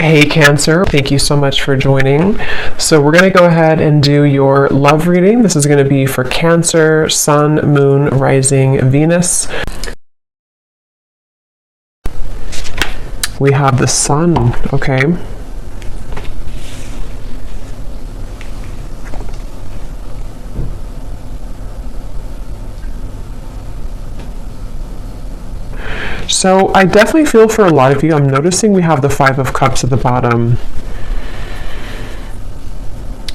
Hey Cancer, thank you so much for joining. So we're going to go ahead and do your love reading. This is going to be for Cancer, Sun, Moon, Rising, Venus. We have the Sun, okay. So I definitely feel for a lot of you, I'm noticing we have the Five of Cups at the bottom.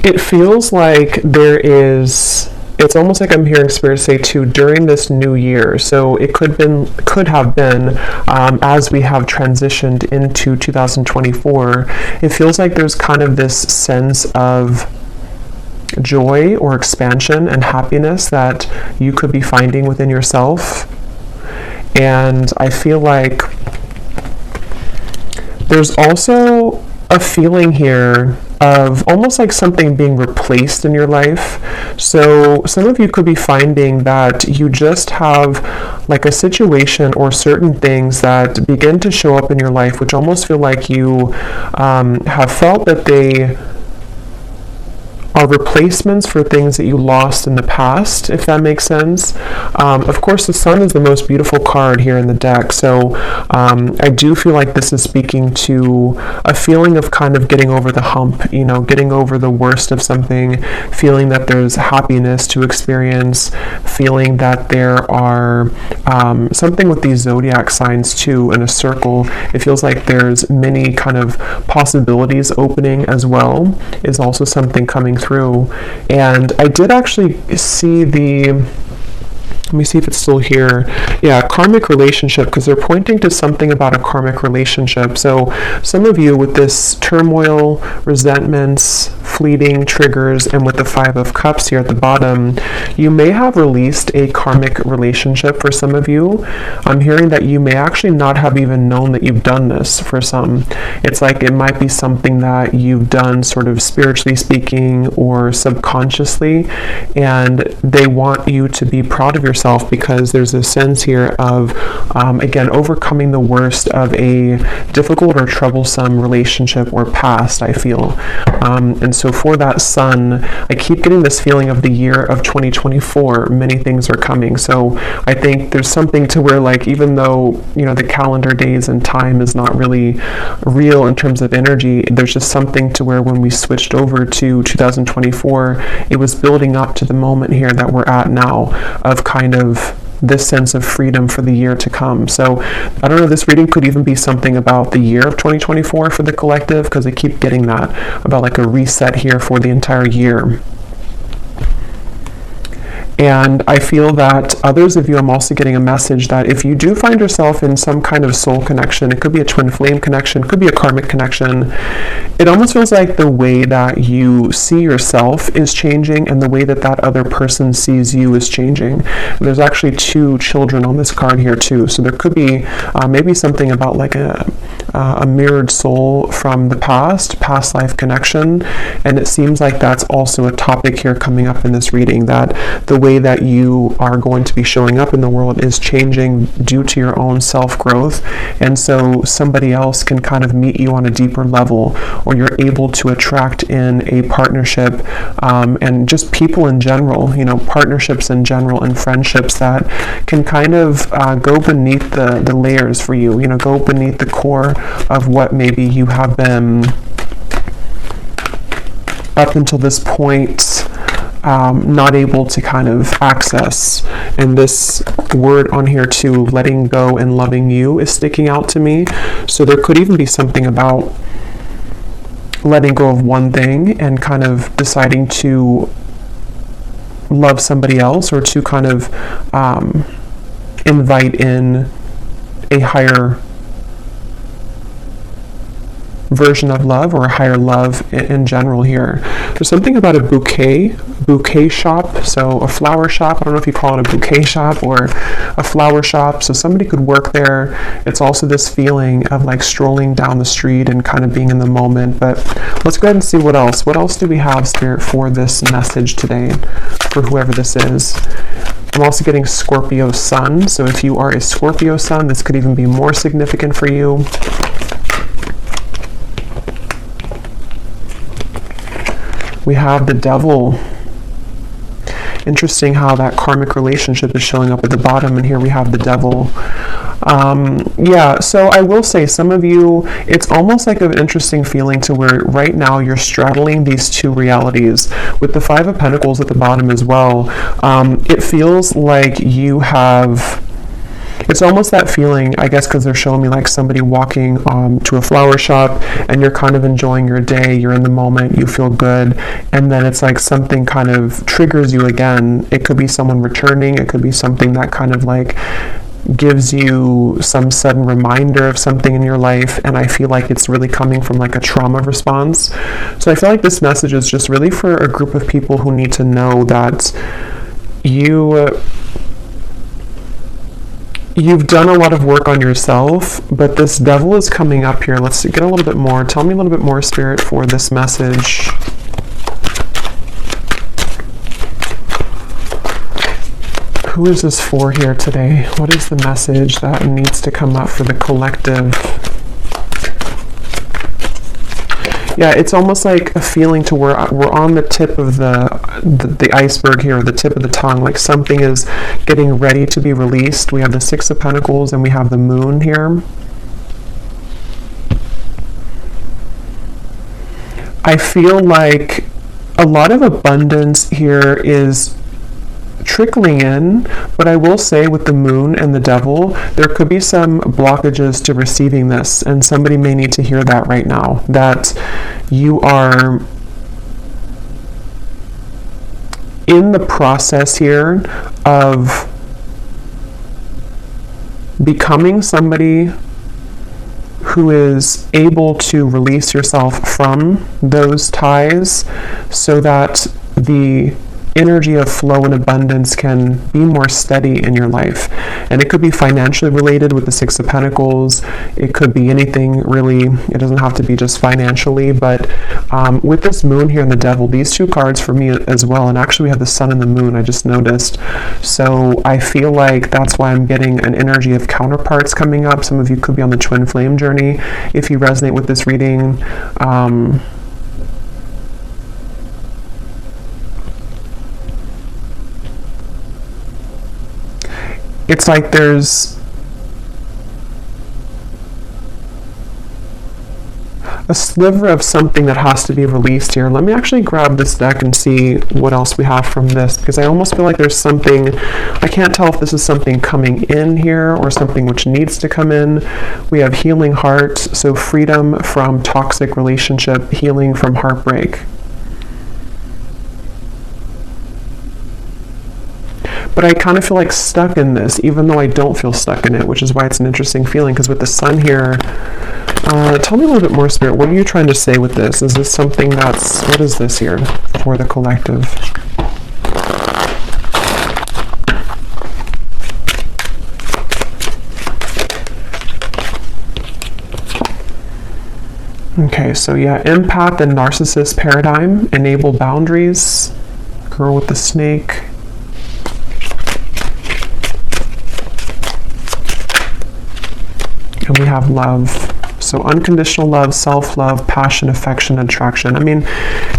It feels like it's almost like I'm hearing Spirit say too, during this new year. So it could have been as we have transitioned into 2024, it feels like there's kind of this sense of joy or expansion and happiness that you could be finding within yourself. And I feel like there's also a feeling here of almost like something being replaced in your life. So some of you could be finding that you just have like a situation or certain things that begin to show up in your life, which almost feel like you have felt that they are replacements for things that you lost in the past, if that makes sense. Of course, the Sun is the most beautiful card here in the deck, so I do feel like this is speaking to a feeling of kind of getting over the hump, getting over the worst of something, feeling that there's happiness to experience, feeling that there are something with these zodiac signs too in a circle. It feels like there's many kind of possibilities opening as well, is also something coming through. And I did actually see let me see if it's still here. Yeah, karmic relationship, because they're pointing to something about a karmic relationship. So some of you with this turmoil, resentments, fleeting triggers, and with the Five of Cups here at the bottom, you may have released a karmic relationship for some of you. I'm hearing that you may actually not have even known that you've done this for some. It's like it might be something that you've done sort of spiritually speaking or subconsciously, and they want you to be proud of yourself because there's a sense here of, again, overcoming the worst of a difficult or troublesome relationship or past, I feel. And so for that Sun, I keep getting this feeling of the year of 2024, many things are coming. So I think there's something to where, like, even though, the calendar days and time is not really real in terms of energy, there's just something to where when we switched over to 2024, it was building up to the moment here that we're at now of kind of this sense of freedom for the year to come. So I don't know, this reading could even be something about the year of 2024 for the collective, because I keep getting that about like a reset here for the entire year. And I feel that others of you, I'm also getting a message that if you do find yourself in some kind of soul connection, it could be a twin flame connection, it could be a karmic connection, it almost feels like the way that you see yourself is changing and the way that that other person sees you is changing. And there's actually two children on this card here too. So there could be maybe something about like a mirrored soul from the past life connection. And it seems like that's also a topic here coming up in this reading, that the way that you are going to be showing up in the world is changing due to your own self-growth, and so somebody else can kind of meet you on a deeper level, or you're able to attract in a partnership, and just people in general, partnerships in general and friendships that can kind of go beneath the layers for you, go beneath the core of what maybe you have been up until this point not able to kind of access. And this word on here too, letting go and loving you, is sticking out to me. So there could even be something about letting go of one thing and kind of deciding to love somebody else, or to kind of invite in a higher version of love, or a higher love in general here. There's something about a bouquet shop, so a flower shop. I don't know if you call it a bouquet shop or a flower shop, so somebody could work there. It's also this feeling of like strolling down the street and kind of being in the moment. But let's go ahead and see what else do we have, Spirit, for this message today, for whoever this is. I'm also getting Scorpio Sun, so if you are a Scorpio Sun, this could even be more significant for you. We have the Devil. Interesting how that karmic relationship is showing up at the bottom, and here we have the Devil. Yeah, so I will say, some of you, it's almost like an interesting feeling to where right now you're straddling these two realities. With the Five of Pentacles at the bottom as well, it feels like you have... It's almost that feeling, I guess, because they're showing me like somebody walking to a flower shop, and you're kind of enjoying your day, you're in the moment, you feel good, and then it's like something kind of triggers you again. It could be someone returning, it could be something that kind of like gives you some sudden reminder of something in your life, and I feel like it's really coming from like a trauma response. So I feel like this message is just really for a group of people who need to know that you've done a lot of work on yourself, but this Devil is coming up here. Let's get a little bit more. Tell me a little bit more, Spirit, for this message. Who is this for here today? What is the message that needs to come up for the collective? Yeah, it's almost like a feeling to where we're on the tip of the iceberg here, the tip of the tongue, like something is getting ready to be released. We have the Six of Pentacles and we have the Moon here. I feel like a lot of abundance here is trickling in, but I will say with the Moon and the Devil, there could be some blockages to receiving this, and somebody may need to hear that right now, that you are in the process here of becoming somebody who is able to release yourself from those ties so that the energy of flow and abundance can be more steady in your life. And it could be financially related with the Six of Pentacles. It could be anything really. It doesn't have to be just financially, but with this Moon here and the Devil, these two cards for me as well, and actually we have the Sun and the Moon, I just noticed. So I feel like that's why I'm getting an energy of counterparts coming up. Some of you could be on the twin flame journey if you resonate with this reading. It's like there's a sliver of something that has to be released here. Let me actually grab this deck and see what else we have from this, because I almost feel like there's something, I can't tell if this is something coming in here or something which needs to come in. We have Healing Heart, so freedom from toxic relationship, healing from heartbreak. But I kind of feel like stuck in this, even though I don't feel stuck in it, which is why it's an interesting feeling, because with the Sun here, tell me a little bit more, Spirit. What are you trying to say with this? Is this something that's, what is this here for the collective? Okay, so yeah, empath and narcissist paradigm, enable boundaries, girl with the snake. And we have love. So unconditional love, self-love, passion, affection, attraction. I mean,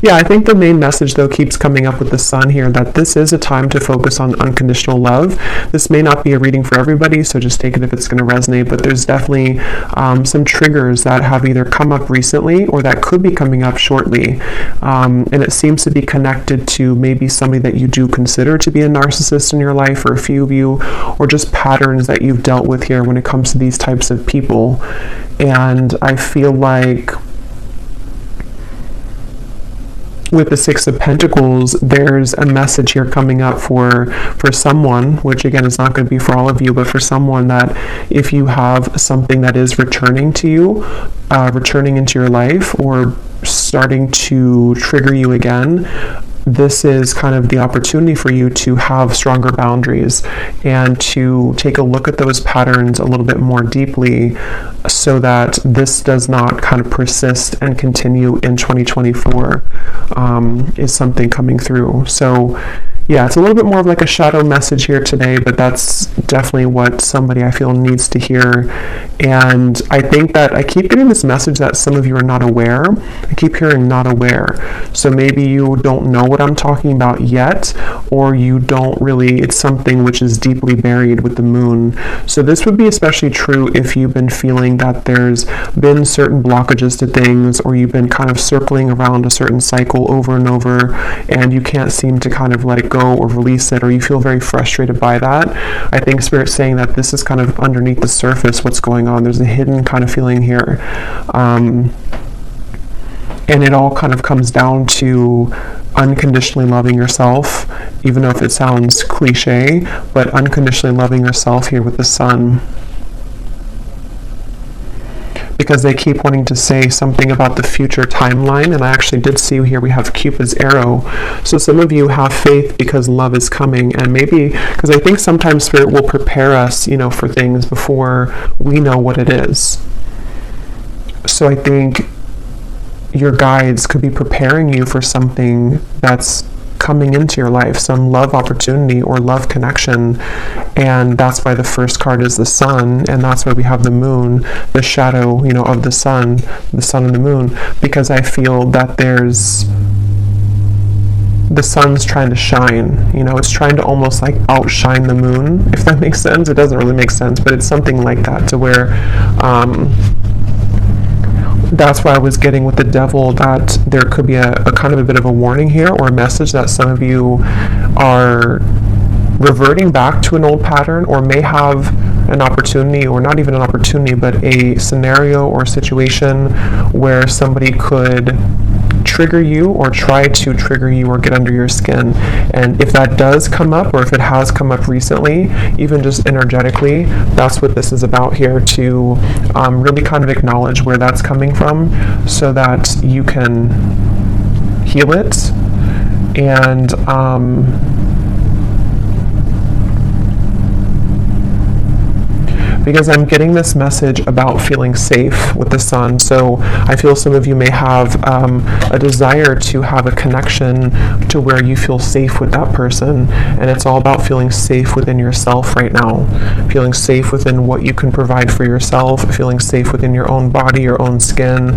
yeah, I think the main message, though, keeps coming up with the Sun here, that this is a time to focus on unconditional love. This may not be a reading for everybody, so just take it if it's going to resonate, but there's definitely some triggers that have either come up recently or that could be coming up shortly. And it seems to be connected to maybe somebody that you do consider to be a narcissist in your life, or a few of you, or just patterns that you've dealt with here when it comes to these types of people. And I feel like with the Six of Pentacles, there's a message here coming up for someone, which again is not going to be for all of you, but for someone, that if you have something that is returning to you, returning into your life, or starting to trigger you again, this is kind of the opportunity for you to have stronger boundaries and to take a look at those patterns a little bit more deeply, so that this does not kind of persist and continue in 2024, is something coming through. So Yeah, it's a little bit more of like a shadow message here today, but that's definitely what somebody I feel needs to hear. And I think that I keep getting this message that some of you are not aware. I keep hearing not aware. So maybe you don't know what I'm talking about yet, or you don't really, it's something which is deeply buried with the moon. So this would be especially true if you've been feeling that there's been certain blockages to things, or you've been kind of circling around a certain cycle over and over, and you can't seem to kind of let it go or release it, or you feel very frustrated by that. I think Spirit's saying that this is kind of underneath the surface what's going on. There's a hidden kind of feeling here. And it all kind of comes down to unconditionally loving yourself, even though if it sounds cliche, but unconditionally loving yourself here with the sun. Because they keep wanting to say something about the future timeline, and I actually did see here we have Cupid's arrow. So some of you have faith because love is coming, and maybe because I think sometimes Spirit will prepare us, for things before we know what it is. So I think your guides could be preparing you for something that's coming into your life, some love opportunity or love connection. And that's why the first card is the sun, and that's why we have the moon, the shadow, of the sun and the moon, because I feel that the sun's trying to shine, it's trying to almost like outshine the moon, if that makes sense. It doesn't really make sense, but it's something like that, to where that's why I was getting with the devil, that there could be a kind of a bit of a warning here, or a message that some of you are reverting back to an old pattern, or may have an opportunity, or not even an opportunity, but a scenario or situation where somebody could trigger you or try to trigger you or get under your skin. And if that does come up, or if it has come up recently, even just energetically, that's what this is about here, to really kind of acknowledge where that's coming from, so that you can heal it. And because I'm getting this message about feeling safe with the sun. So I feel some of you may have a desire to have a connection to where you feel safe with that person. And it's all about feeling safe within yourself right now. Feeling safe within what you can provide for yourself, feeling safe within your own body, your own skin.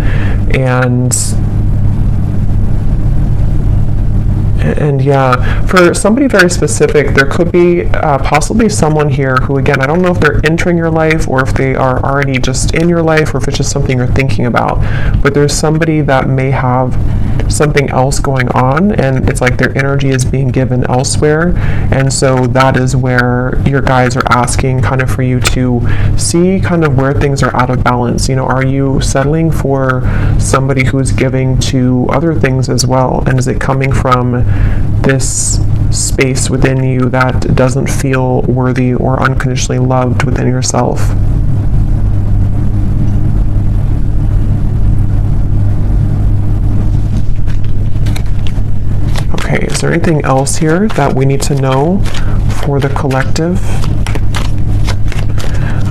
And yeah, for somebody very specific, there could be possibly someone here who, again, I don't know if they're entering your life, or if they are already just in your life, or if it's just something you're thinking about. But there's somebody that may have something else going on, and it's like their energy is being given elsewhere. And so that is where your guides are asking kind of for you to see kind of where things are out of balance. Are you settling for somebody who's giving to other things as well? And is it coming from this space within you that doesn't feel worthy or unconditionally loved within yourself? Okay, is there anything else here that we need to know for the collective?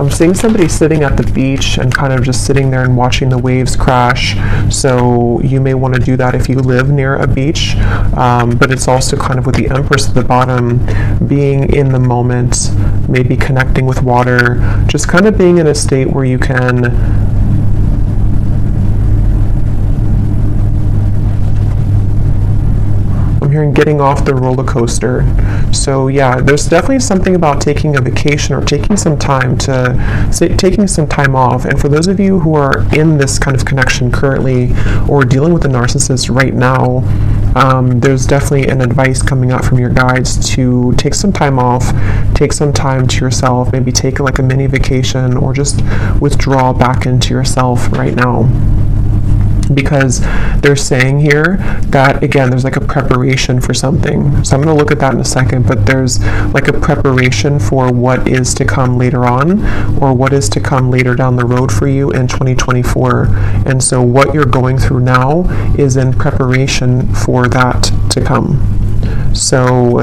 I'm seeing somebody sitting at the beach and kind of just sitting there and watching the waves crash. So you may want to do that if you live near a beach. But it's also kind of with the Empress at the bottom, being in the moment, maybe connecting with water, just kind of being in a state where you can and getting off the roller coaster. So yeah, there's definitely something about taking a vacation, or taking some time off. And for those of you who are in this kind of connection currently, or dealing with a narcissist right now, there's definitely an advice coming out from your guides to take some time off, take some time to yourself, maybe take like a mini vacation, or just withdraw back into yourself right now. Because they're saying here that, again, there's like a preparation for something. So I'm going to look at that in a second, but there's like a preparation for what is to come later on, or what is to come later down the road for you in 2024. And so what you're going through now is in preparation for that to come. So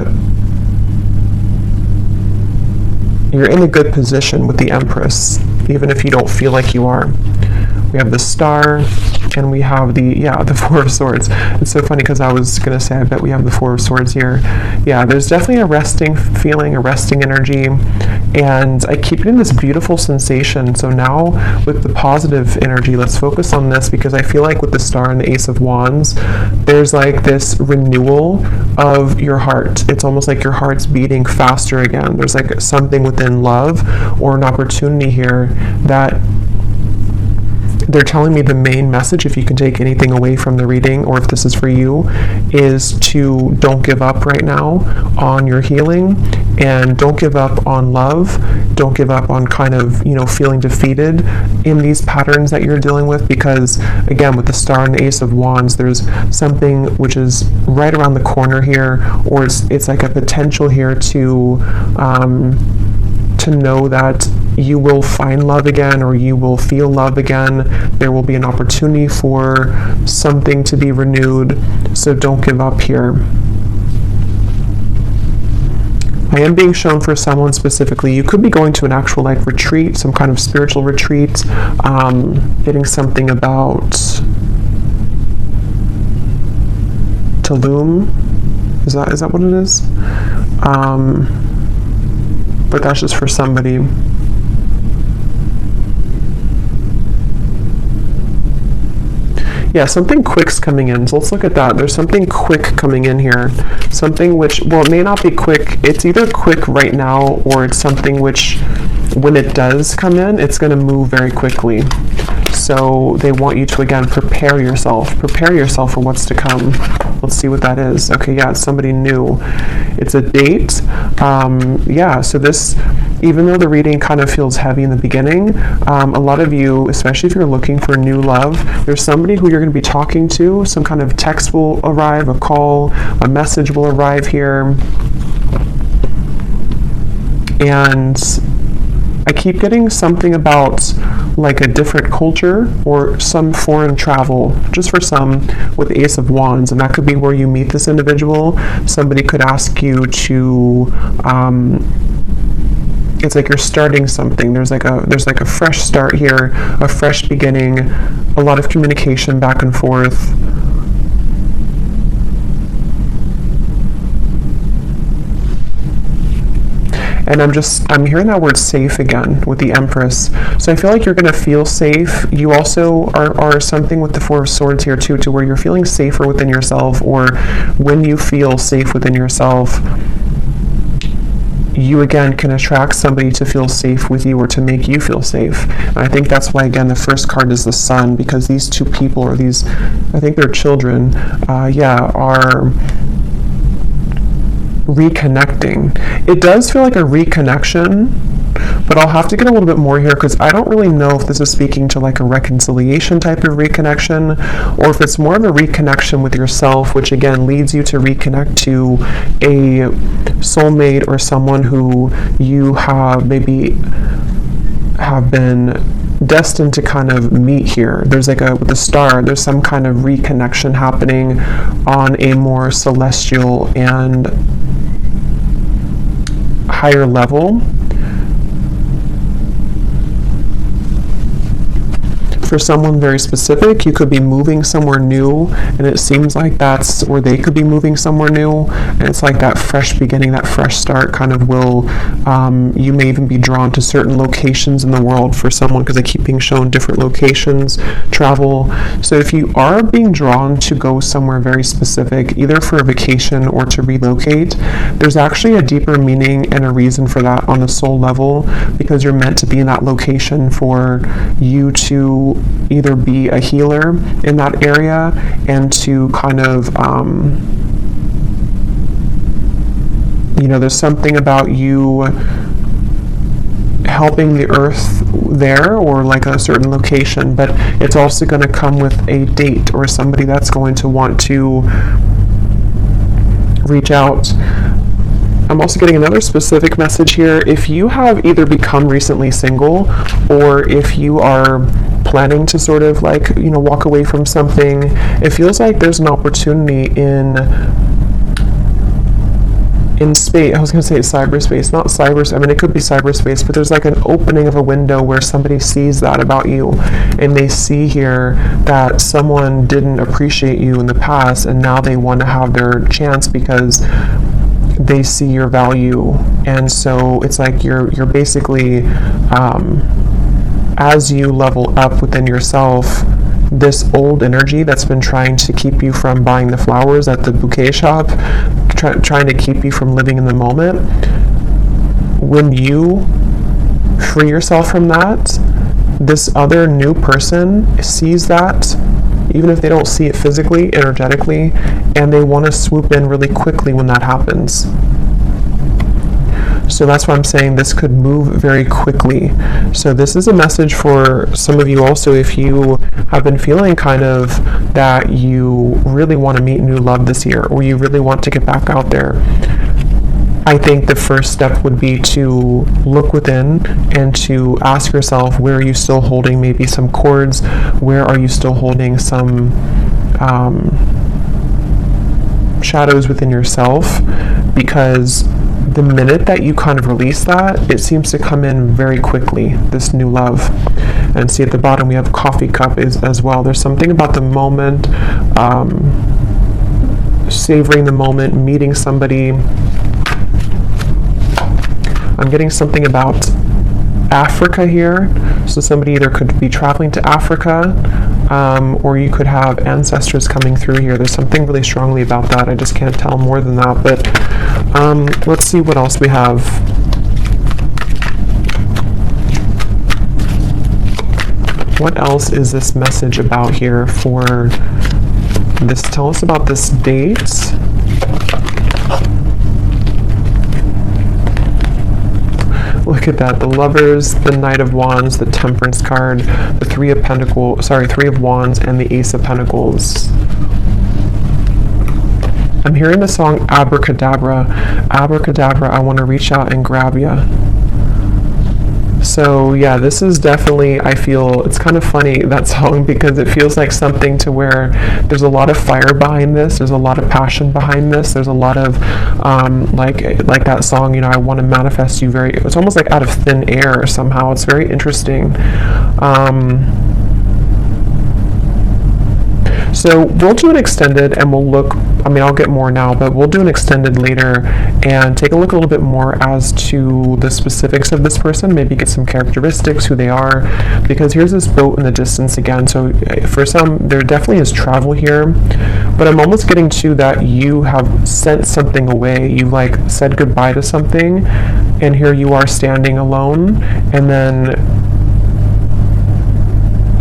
you're in a good position with the Empress, even if you don't feel like you are. we have the Star, and we have the Four of Swords. It's so funny because I was going to say, I bet we have the Four of Swords here. Yeah, there's definitely a resting feeling, a resting energy, and I keep getting this beautiful sensation. So now with the positive energy, let's focus on this, because I feel like with the Star and the Ace of Wands, there's like this renewal of your heart. It's almost like your heart's beating faster again. There's like something within love or an opportunity here that they're telling me the main message, if you can take anything away from the reading, or if this is for you, is to don't give up right now on your healing, and don't give up on love. Don't give up on kind of, feeling defeated in these patterns that you're dealing with, because again, with the Star and the Ace of Wands, there's something which is right around the corner here, or it's like a potential here to know that you will find love again, or you will feel love again. There will be an opportunity for something to be renewed, so don't give up here. I am being shown for someone specifically, you could be going to an actual like retreat, some kind of spiritual retreat, getting something about Tulum. Is that what it is? But that's just for somebody. Yeah, something quick's coming in. So let's look at that. There's something quick coming in here. Something which, well, it may not be quick. It's either quick right now, or it's something which, when it does come in, it's going to move very quickly. So they want you to, again, prepare yourself for what's to come. Let's see what that is. Okay, yeah, it's somebody new. It's a date. So this, even though the reading kind of feels heavy in the beginning, a lot of you, especially if you're looking for new love, there's somebody who you're going to be talking to. Some kind of text will arrive, a call, a message will arrive here. And I keep getting something about like a different culture or some foreign travel, just for some, with the Ace of Wands, and that could be where you meet this individual. Somebody could ask you to, it's like you're starting something. There's like a fresh start here, a fresh beginning, a lot of communication back and forth. And I'm hearing that word safe again with the Empress. So I feel like you're going to feel safe. You also are something with the Four of Swords here too, to where you're feeling safer within yourself, or when you feel safe within yourself, you again can attract somebody to feel safe with you, or to make you feel safe. And I think that's why, again, the first card is the Sun, because these two people, or these, I think they're children, are reconnecting. It does feel like a reconnection, but I'll have to get a little bit more here, because I don't really know if this is speaking to like a reconciliation type of reconnection, or if it's more of a reconnection with yourself, which again leads you to reconnect to a soulmate, or someone who you have maybe have been destined to kind of meet here. There's like with the Star, there's some kind of reconnection happening on a more celestial and higher level. For someone very specific, you could be moving somewhere new, and it seems like that's where they could be moving somewhere new, and it's like that fresh beginning, that fresh start kind of will, you may even be drawn to certain locations in the world for someone, because I keep being shown different locations, travel. So if you are being drawn to go somewhere very specific, either for a vacation or to relocate, there's actually a deeper meaning and a reason for that on a soul level, because you're meant to be in that location for you to either be a healer in that area, and to kind of, there's something about you helping the earth there, or like a certain location, but it's also going to come with a date, or somebody that's going to want to reach out. I'm also getting another specific message here. If you have either become recently single, or if you are planning to sort of like, walk away from something, it feels like there's an opportunity in in space. I was going to say cyberspace, not cyberspace. I mean, it could be cyberspace, but there's like an opening of a window where somebody sees that about you, and they see here that someone didn't appreciate you in the past, and now they want to have their chance because they see your value. And so it's like you're basically, as you level up within yourself, this old energy that's been trying to keep you from buying the flowers at the bouquet shop, trying to keep you from living in the moment, when you free yourself from that, this other new person sees that, even if they don't see it physically, energetically, and they want to swoop in really quickly when that happens. So that's why I'm saying this could move very quickly. So this is a message for some of you also, if you have been feeling kind of that you really want to meet new love this year, or you really want to get back out there. I think the first step would be to look within and to ask yourself, where are you still holding maybe some cords? Where are you still holding some shadows within yourself? Because the minute that you kind of release that, it seems to come in very quickly, this new love. And see at the bottom we have coffee cup as well. There's something about the moment, savoring the moment, meeting somebody. I'm getting something about Africa here. So somebody either could be traveling to Africa, or you could have ancestors coming through here. There's something really strongly about that. I just can't tell more than that. But let's see what else we have. What else is this message about here for this? Tell us about this date. Look at that, the Lovers, the Knight of Wands, the Temperance card, the Three of Wands, and the Ace of Pentacles. I'm hearing the song Abracadabra. Abracadabra, I want to reach out and grab ya. So yeah, this is definitely, I feel, it's kind of funny, that song, because it feels like something to where there's a lot of fire behind this, there's a lot of passion behind this, there's a lot of, like that song, you know, I want to manifest you it's almost like out of thin air somehow. It's very interesting. So we'll do an extended, and we'll look, I mean, I'll get more now, but we'll do an extended later and take a look a little bit more as to the specifics of this person, maybe get some characteristics, who they are, because here's this boat in the distance again. So for some, there definitely is travel here, but I'm almost getting to that you have sent something away. You like said goodbye to something, and here you are standing alone, and then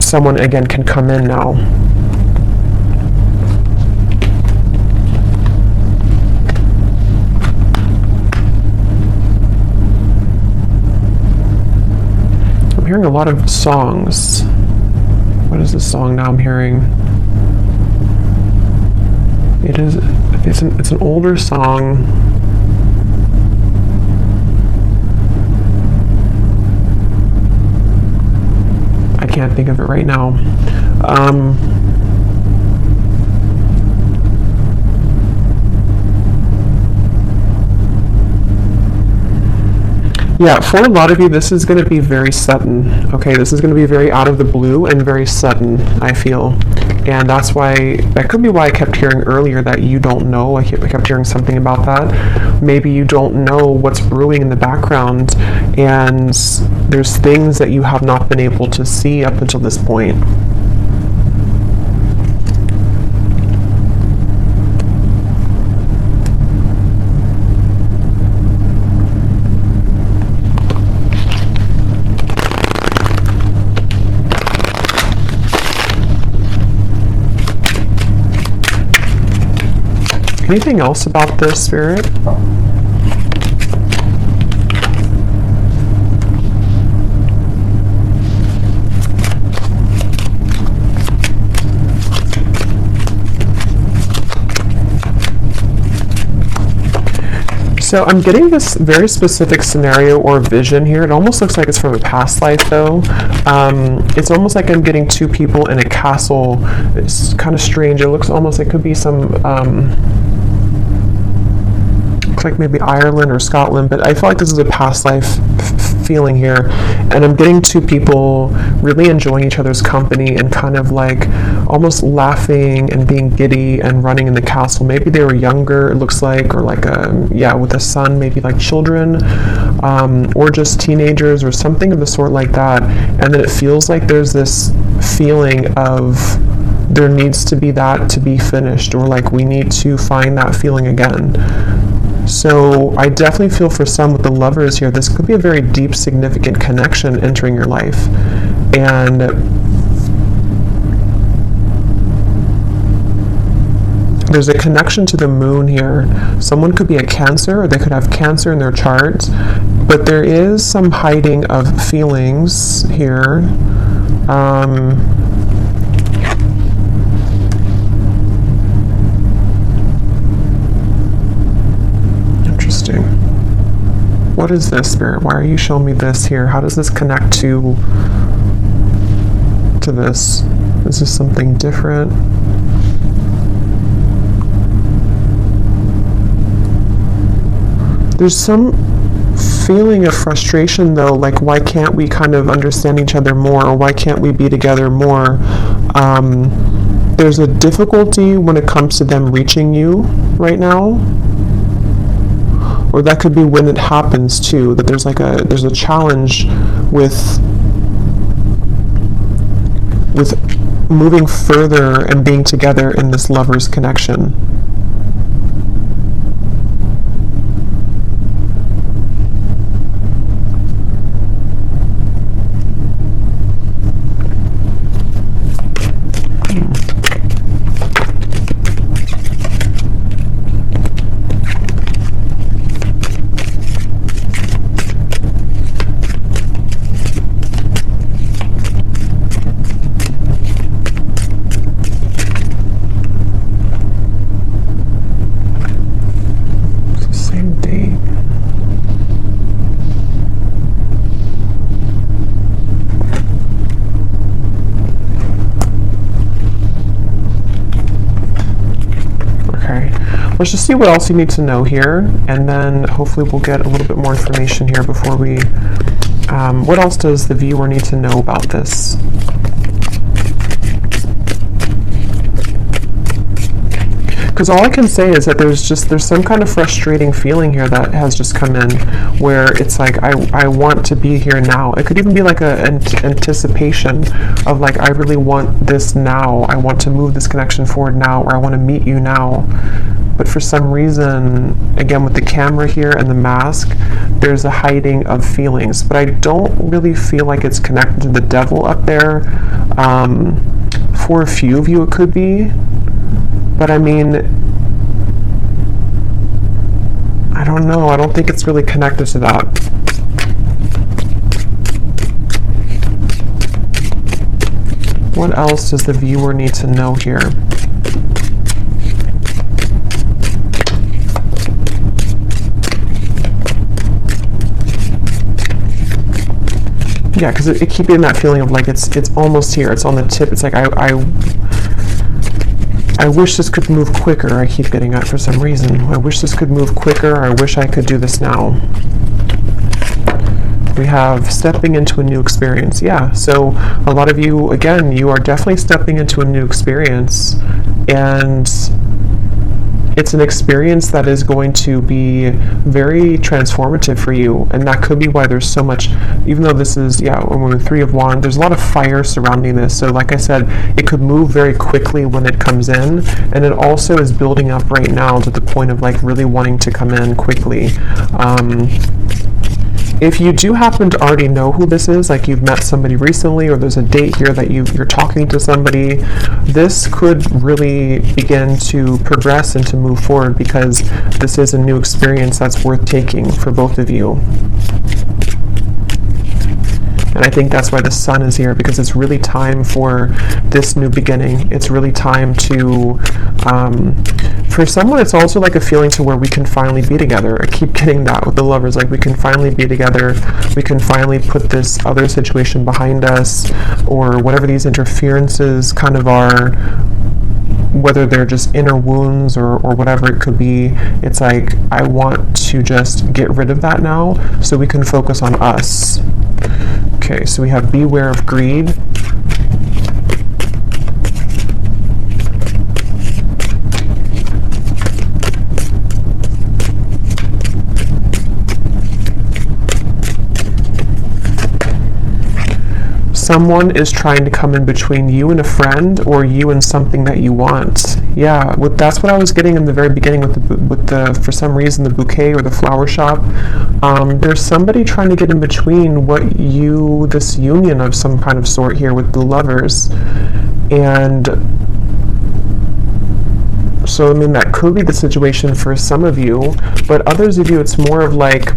someone again can come in now. I'm hearing a lot of songs. What is this song now I'm hearing? It's an older song. I can't think of it right now. Yeah, for a lot of you, this is going to be very sudden. Okay, this is going to be very out of the blue and very sudden, I feel. And that could be why I kept hearing earlier that you don't know. I kept hearing something about that. Maybe you don't know what's brewing in the background, and there's things that you have not been able to see up until this point. Anything else about this, Spirit? So I'm getting this very specific scenario or vision here. It almost looks like it's from a past life, though. It's almost like I'm getting two people in a castle. It's kind of strange. It looks almost like it could be some looked like maybe Ireland or Scotland, but I feel like this is a past life feeling here. And I'm getting two people really enjoying each other's company and kind of like almost laughing and being giddy and running in the castle. Maybe they were younger, it looks like, or like with a son, maybe like children, or just teenagers or something of the sort like that. And then it feels like there's this feeling of there needs to be that to be finished, or like we need to find that feeling again. So I definitely feel for some with the Lovers here, this could be a very deep, significant connection entering your life. And there's a connection to the moon here. Someone could be a Cancer, or they could have Cancer in their chart, but there is some hiding of feelings here. Interesting. What is this, Spirit? Why are you showing me this here? How does this connect to this? Is this something different? There's some feeling of frustration though, like why can't we kind of understand each other more, or why can't we be together more? There's a difficulty when it comes to them reaching you right now, or that could be when it happens too, that there's a challenge with moving further and being together in this Lovers connection. Let's just see what else you need to know here, and then hopefully we'll get a little bit more information here before we... what else does the viewer need to know about this? Because all I can say is that there's some kind of frustrating feeling here that has just come in, where it's like I want to be here now. It could even be like an anticipation of like, I really want this now. I want to move this connection forward now, or I want to meet you now. But for some reason, again with the camera here and the mask, there's a hiding of feelings. But I don't really feel like it's connected to the devil up there. For a few of you it could be. But I mean, I don't know. I don't think it's really connected to that. What else does the viewer need to know here? Yeah, because it keeps getting that feeling of like it's almost here. It's on the tip. It's like I wish this could move quicker. I keep getting that for some reason. I wish this could move quicker. I wish I could do this now. We have stepping into a new experience. Yeah, so a lot of you, again, you are definitely stepping into a new experience, and it's an experience that is going to be very transformative for you, and that could be why there's so much, even though this is, Three of Wands, there's a lot of fire surrounding this. So like I said, it could move very quickly when it comes in, and it also is building up right now to the point of like really wanting to come in quickly. If you do happen to already know who this is, like you've met somebody recently, or there's a date here that you're talking to somebody, this could really begin to progress and to move forward, because this is a new experience that's worth taking for both of you. And I think that's why the Sun is here, because it's really time for this new beginning. It's really time to, for someone, it's also like a feeling to where we can finally be together. I keep getting that with the Lovers, like we can finally be together. We can finally put this other situation behind us, or whatever these interferences kind of are. whether they're just inner wounds or whatever it could be. It's like, I want to just get rid of that now so we can focus on us. Okay, so we have beware of greed. Someone is trying to come in between you and a friend, or you and something that you want. Yeah, that's what I was getting in the very beginning with the for some reason, the bouquet or the flower shop. There's somebody trying to get in between this union of some kind of sort here with the lovers. And so, I mean, that could be the situation for some of you, but others of you, it's more of like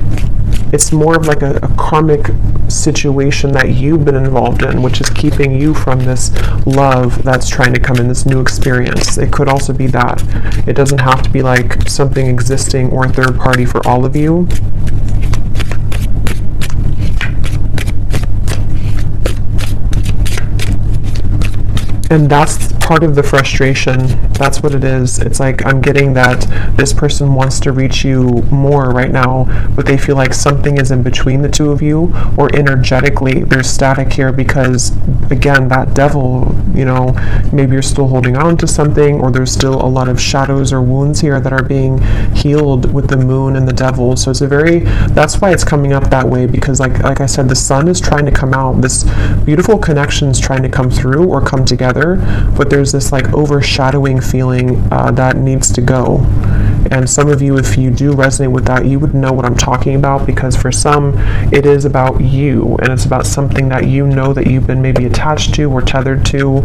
a karmic situation that you've been involved in, which is keeping you from this love that's trying to come in, this new experience. It could also be that. It doesn't have to be like something existing or a third party for all of you. And that's part of the frustration. That's what it is. It's like, I'm getting that this person wants to reach you more right now, but they feel like something is in between the two of you, or energetically there's static here because, again, that devil, maybe you're still holding on to something, or there's still a lot of shadows or wounds here that are being healed with the moon and the devil. So that's why it's coming up that way, because like I said, the sun is trying to come out. This beautiful connection is trying to come through or come together, but there's this like overshadowing feeling that needs to go. And some of you, if you do resonate with that, you would know what I'm talking about, because for some it is about you, and it's about something that that you've been maybe attached to or tethered to,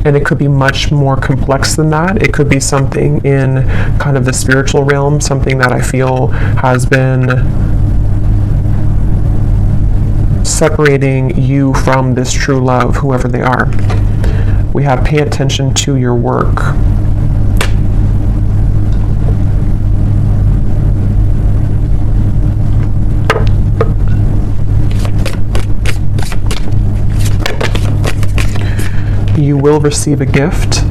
and it could be much more complex than that. It could be something in kind of the spiritual realm, something that I feel has been separating you from this true love, whoever they are. We have pay attention to your work. You will receive a gift.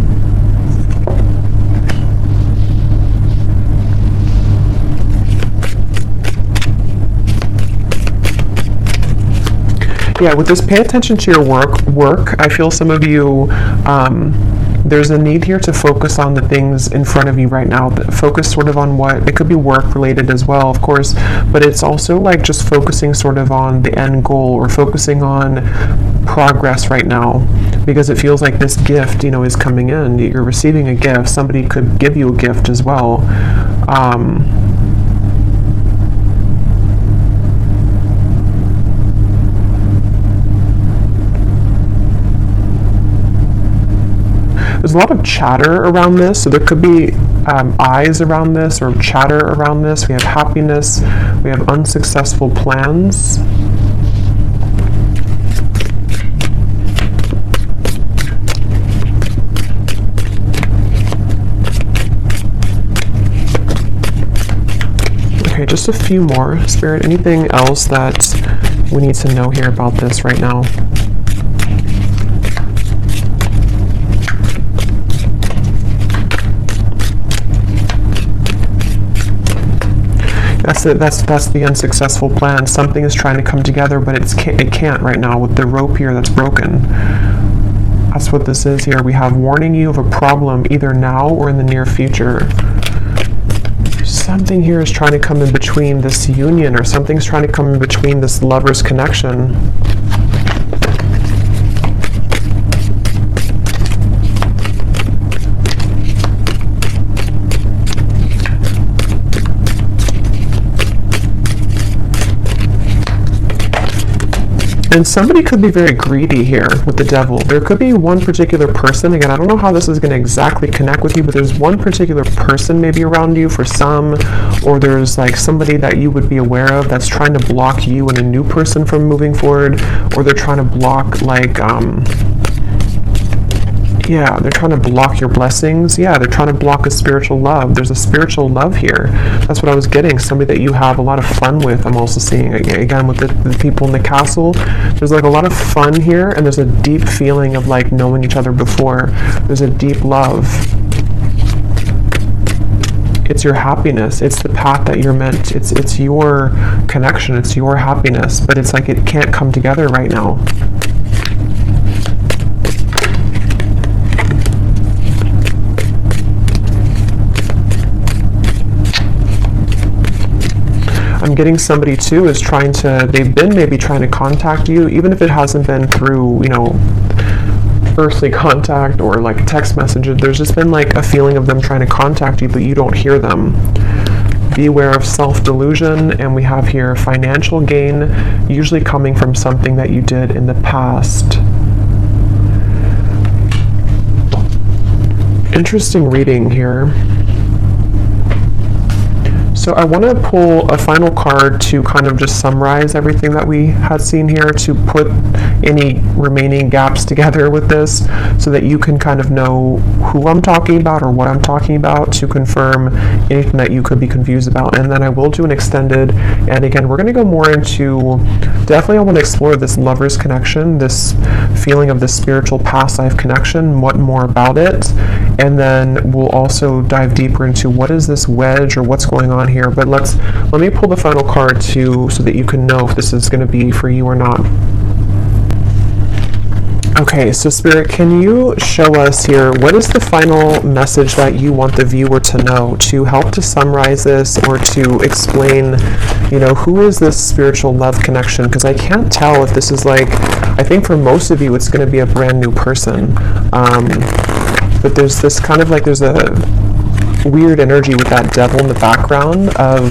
Yeah, with this pay attention to your work, I feel some of you, there's a need here to focus on the things in front of you right now. Focus sort of on it could be work related as well, of course, but it's also like just focusing sort of on the end goal, or focusing on progress right now, because it feels like this gift, is coming in. You're receiving a gift. Somebody could give you a gift as well. There's a lot of chatter around this, so there could be eyes around this, or chatter around this. We have happiness, we have unsuccessful plans. Okay, just a few more. Spirit, anything else that we need to know here about this right now? That's the unsuccessful plan. Something is trying to come together, but it can't right now with the rope here that's broken. That's what this is here. We have warning you of a problem either now or in the near future. Something here is trying to come in between this union, or something's trying to come in between this lover's connection. And somebody could be very greedy here with the devil. There could be one particular person. Again, I don't know how this is going to exactly connect with you, but there's one particular person maybe around you for some, or there's like somebody that you would be aware of that's trying to block you and a new person from moving forward, or they're trying to block like Yeah, they're trying to block your blessings. Yeah, they're trying to block a spiritual love. There's a spiritual love here. That's what I was getting. Somebody that you have a lot of fun with. I'm also seeing, again, with the people in the castle. There's like a lot of fun here, and there's a deep feeling of like knowing each other before. There's a deep love. It's your happiness. It's the path that you're meant. It's your connection. It's your happiness. But it's like it can't come together right now. I'm getting somebody too is trying to, they've been maybe trying to contact you, even if it hasn't been through, you know, earthly contact or like text messages. There's just been like a feeling of them trying to contact you, but you don't hear them. Beware of self-delusion. And we have here financial gain, usually coming from something that you did in the past. Interesting reading here. So I want to pull a final card to kind of just summarize everything that we had seen here, to put any remaining gaps together with this so that you can kind of know who I'm talking about or what I'm talking about, to confirm anything that you could be confused about. And then I will do an extended, and again, we're going to go more into, definitely I want to explore this lover's connection, this feeling of the spiritual past life connection, what more about it, and then we'll also dive deeper into what is this wedge or what's going on here. But let me pull the final card too, so that you can know if this is going to be for you or not. Okay, so Spirit, can you show us here, what is the final message that you want the viewer to know, to help to summarize this or to explain, you know, who is this spiritual love connection? Because I can't tell if this is like, I think for most of you it's going to be a brand new person. But there's this kind of like, there's a weird energy with that devil in the background of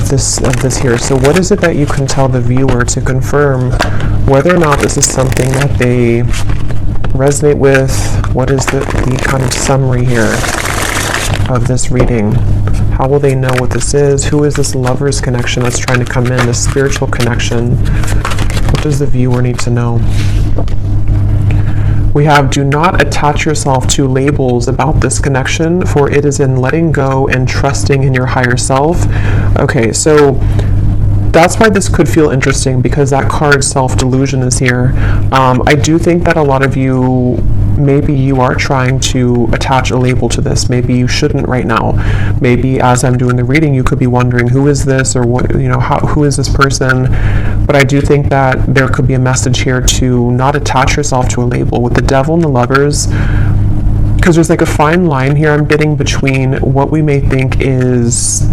this here. So what is it that you can tell the viewer to confirm whether or not this is something that they resonate with? What is the kind of summary here of this reading? How will they know what this is? Who is this lover's connection that's trying to come in, this spiritual connection? What does the viewer need to know? We have, do not attach yourself to labels about this connection, for it is in letting go and trusting in your higher self. Okay, so that's why this could feel interesting, because that card self-delusion is here. I do think that a lot of you, maybe you are trying to attach a label to this. Maybe you shouldn't right now. Maybe as I'm doing the reading, you could be wondering, who is this, or what, you know, who is this person? But I do think that there could be a message here to not attach yourself to a label. With the devil and the lovers, because there's like a fine line here I'm getting between what we may think is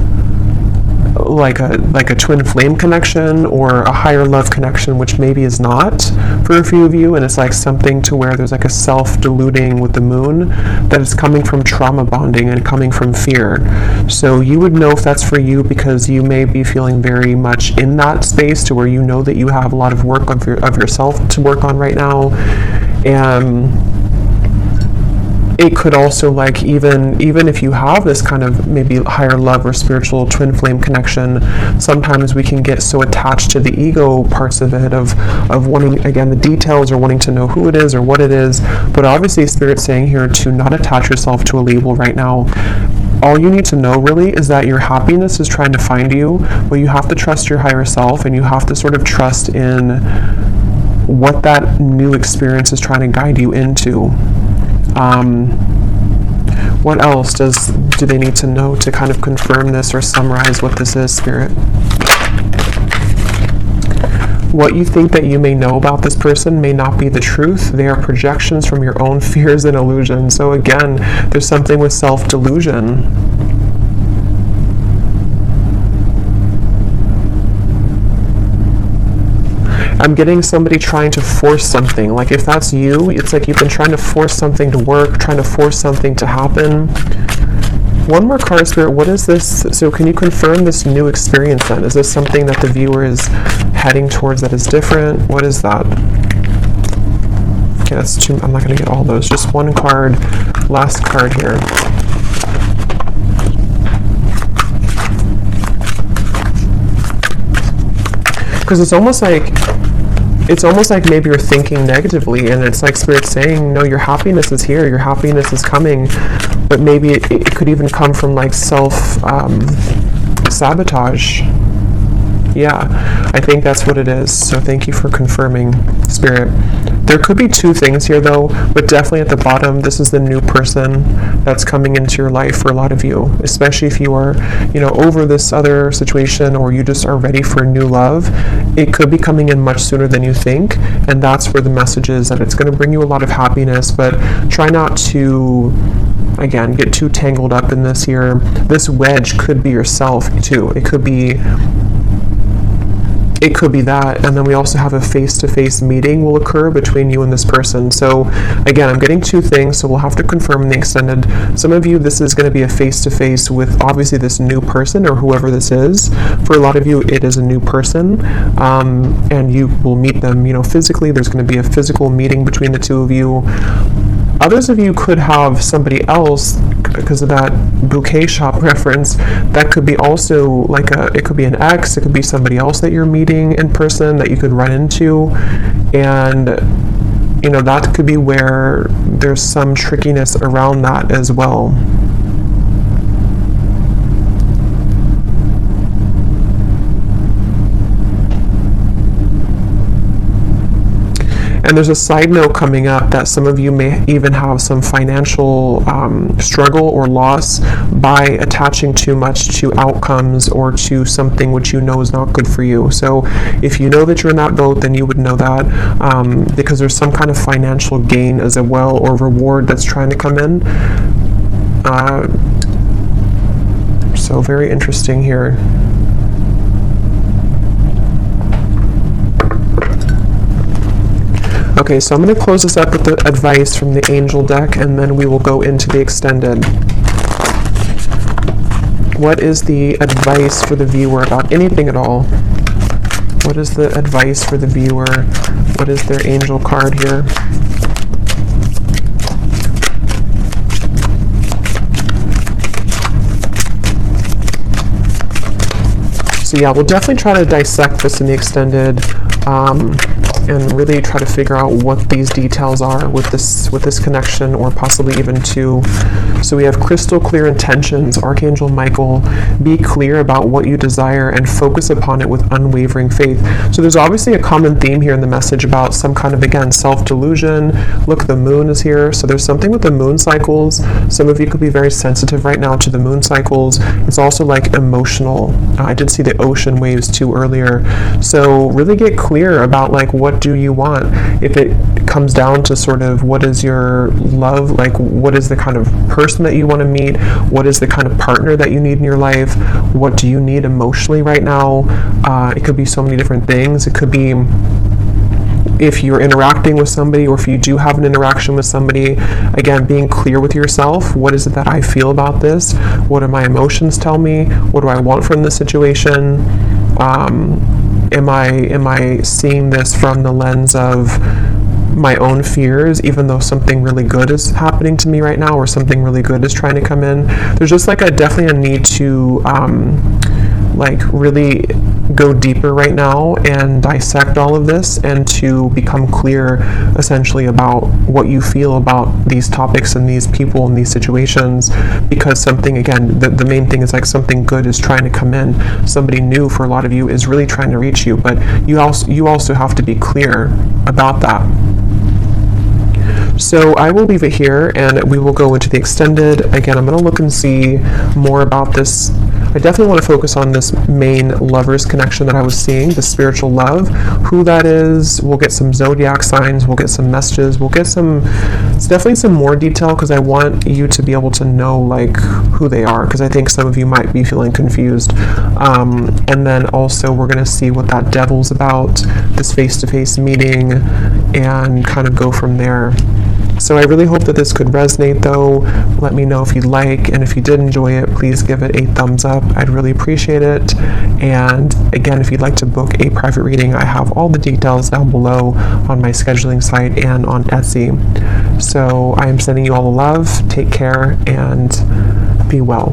like a twin flame connection or a higher love connection, which maybe is not for a few of you, and it's like something to where there's like a self-deluding with the moon that is coming from trauma bonding and coming from fear. So you would know if that's for you, because you may be feeling very much in that space to where you know that you have a lot of work of yourself to work on right now. And it could also, like, even if you have this kind of maybe higher love or spiritual twin flame connection, sometimes we can get so attached to the ego parts of it, of wanting, again, the details, or wanting to know who it is or what it is. But obviously Spirit's saying here to not attach yourself to a label right now. All you need to know really is that your happiness is trying to find you, but you have to trust your higher self, and you have to sort of trust in what that new experience is trying to guide you into. What else do they need to know to kind of confirm this or summarize what this is, Spirit? What you think that you may know about this person may not be the truth. They are projections from your own fears and illusions. So again, there's something with self-delusion. I'm getting somebody trying to force something. Like if that's you, it's like you've been trying to force something to work, trying to force something to happen. One more card, Spirit. What is this? So can you confirm this new experience then? Is this something that the viewer is heading towards that is different? What is that? Okay, that's two. I'm not going to get all those. Just one card. Last card here. Because it's almost like it's almost like maybe you're thinking negatively, and it's like Spirit saying, no, your happiness is here, your happiness is coming, but maybe it could even come from like sabotage. Yeah, I think that's what it is. So thank you for confirming, Spirit. There could be two things here though, but definitely at the bottom, this is the new person that's coming into your life for a lot of you, especially if you are, over this other situation, or you just are ready for new love. It could be coming in much sooner than you think, and that's where the message is, that it's going to bring you a lot of happiness, but try not to, again, get too tangled up in this here. This wedge could be yourself too. It could be that, and then we also have a face-to-face meeting will occur between you and this person. So again, I'm getting two things, so we'll have to confirm in the extended. Some of you, this is going to be a face-to-face with obviously this new person or whoever this is. For a lot of you, it is a new person, and you will meet them, physically. There's going to be a physical meeting between the two of you. Others of you could have somebody else, because of that bouquet shop reference, that could be also like it could be an ex, it could be somebody else that you're meeting in person that you could run into, and that could be where there's some trickiness around that as well. And there's a side note coming up that some of you may even have some financial struggle or loss by attaching too much to outcomes or to something which you know is not good for you. So if you know that you're in that boat, then you would know that, because there's some kind of financial gain as well, or reward that's trying to come in. So very interesting here. Okay, so I'm going to close this up with the advice from the angel deck, and then we will go into the extended. What is the advice for the viewer about anything at all? What is the advice for the viewer? What is their angel card here? So yeah, we'll definitely try to dissect this in the extended, and really try to figure out what these details are with this connection, or possibly even two. So we have crystal clear intentions. Archangel Michael, be clear about what you desire and focus upon it with unwavering faith. So there's obviously a common theme here in the message about some kind of, again, self-delusion. Look, the moon is here. So there's something with the moon cycles. Some of you could be very sensitive right now to the moon cycles. It's also like emotional. I did see the ocean waves too earlier. So really get clear about like, what do you want? If it comes down to sort of what is your love, like what is the kind of person that you want to meet, what is the kind of partner that you need in your life, what do you need emotionally right now? It could be so many different things. It could be if you're interacting with somebody, or if you do have an interaction with somebody, again, being clear with yourself. What is it that I feel about this? What do my emotions tell me? What do I want from this situation? Am I seeing this from the lens of my own fears, even though something really good is happening to me right now, or something really good is trying to come in? There's just like definitely a need to like really go deeper right now and dissect all of this, and to become clear essentially about what you feel about these topics and these people and these situations, because something, again, the main thing is like something good is trying to come in. Somebody new for a lot of you is really trying to reach you, but you also have to be clear about that. So I will leave it here, and we will go into the extended. Again, I'm going to look and see more about this. I definitely want to focus on this main lovers connection that I was seeing, the spiritual love, who that is. We'll get some zodiac signs, we'll get some messages, we'll get it's definitely some more detail, because I want you to be able to know like who they are, because I think some of you might be feeling confused. And then also we're going to see what that devil's about, this face-to-face meeting, and kind of go from there. So I really hope that this could resonate though. Let me know if you like, and if you did enjoy it, please give it a thumbs up. I'd really appreciate it. And again, if you'd like to book a private reading, I have all the details down below on my scheduling site and on Etsy. So I am sending you all the love. Take care and be well.